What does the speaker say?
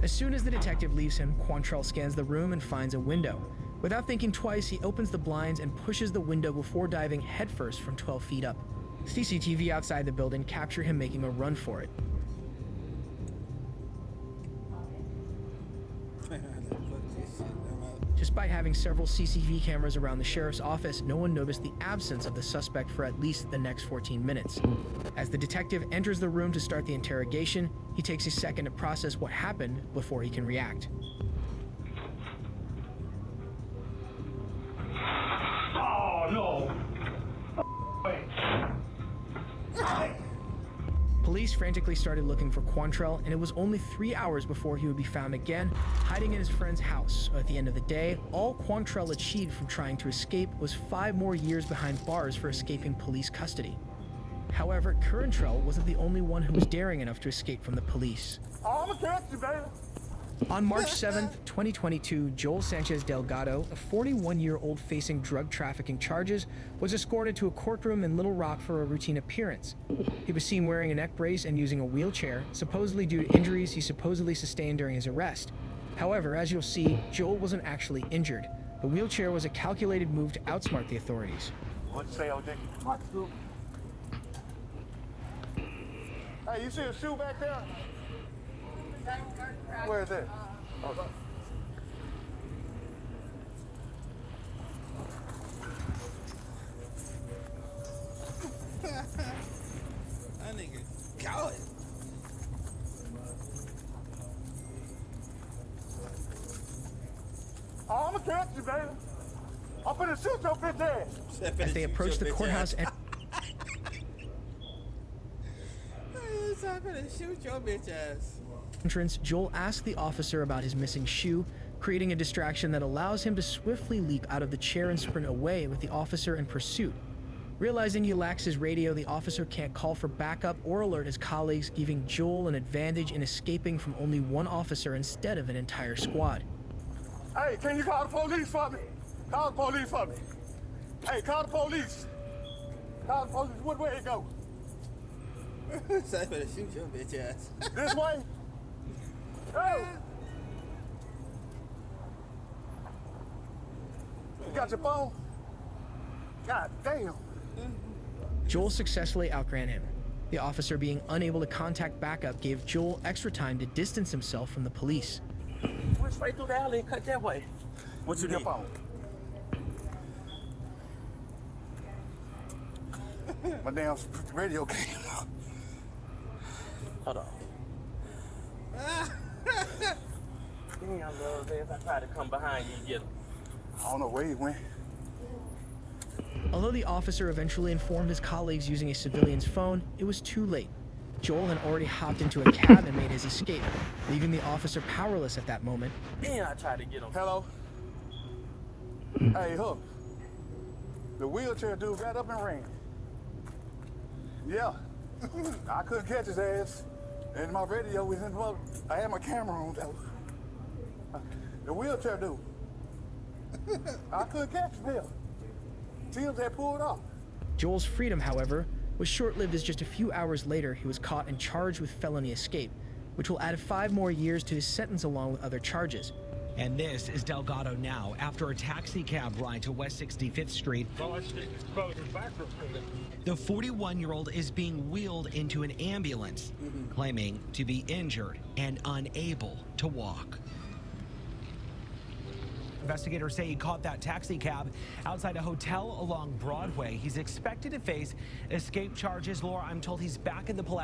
As soon as the detective leaves him, Quantrell scans the room and finds a window. Without thinking twice, he opens the blinds and pushes the window before diving headfirst from 12 feet up. CCTV outside the building capture him making a run for it. Despite having several CCTV cameras around the sheriff's office, no one noticed the absence of the suspect for at least the next 14 minutes. As the detective enters the room to start the interrogation, he takes a second to process what happened before he can react. Oh, no. Police frantically started looking for Quantrell, and it was only 3 hours before he would be found again, hiding in his friend's house. At the end of the day, all Quantrell achieved from trying to escape was 5 more years behind bars for escaping police custody. However, Quantrell wasn't the only one who was daring enough to escape from the police. Oh, I'm gonna catch you, baby. On March 7th, 2022, Joel Sanchez Delgado, a 41-year-old facing drug trafficking charges, was escorted to a courtroom in Little Rock for a routine appearance. He was seen wearing a neck brace and using a wheelchair, supposedly due to injuries he supposedly sustained during his arrest. However, as you'll see, Joel wasn't actually injured. The wheelchair was a calculated move to outsmart the authorities. What'd you say, OJ? Hey, you see a shoe back there? Where is it? Oh. That nigga got it. Oh, I'm gonna catch you, baby. I'm finna shoot your bitch ass. As they approached the courthouse I'm gonna shoot your bitch ass. entrance, Joel asked the officer about his missing shoe, creating a distraction that allows him to swiftly leap out of the chair and sprint away with the officer in pursuit. Realizing he lacks his radio, the officer can't call for backup or alert his colleagues, giving Joel an advantage in escaping from only one officer instead of an entire squad. Hey, can you call the police for me? Call the police for me. Hey, call the police. Call the police. What way it go? So I'm gonna shoot your bitch ass. This way? Oh! You got your phone? God damn. Joel successfully outran him. The officer being unable to contact backup gave Joel extra time to distance himself from the police. Went straight through the alley and cut that way. What you need? Your phone. My damn radio came out. Hold on. Damn, little days, I tried to come behind you and get him. I don't know where he went. Although the officer eventually informed his colleagues using a civilian's phone, it was too late. Joel had already hopped into a cab and made his escape, leaving the officer powerless at that moment. And I tried to get him. Hello? Hey, Hook. The wheelchair dude got up and ran. Yeah. I couldn't catch his ass. And my radio was in the I had my camera on though. The wheelchair dude. I couldn't catch him here. Till they pulled off. Joel's freedom, however, was short-lived as just a few hours later he was caught and charged with felony escape, which will add 5 more years to his sentence along with other charges. And this is Delgado now after a taxi cab ride to West 65th Street. The 41-year-old is being wheeled into an ambulance, claiming to be injured and unable to walk. Investigators say he caught that taxi cab outside a hotel along Broadway. He's expected to face escape charges. Laura, I'm told he's back in the Pulaski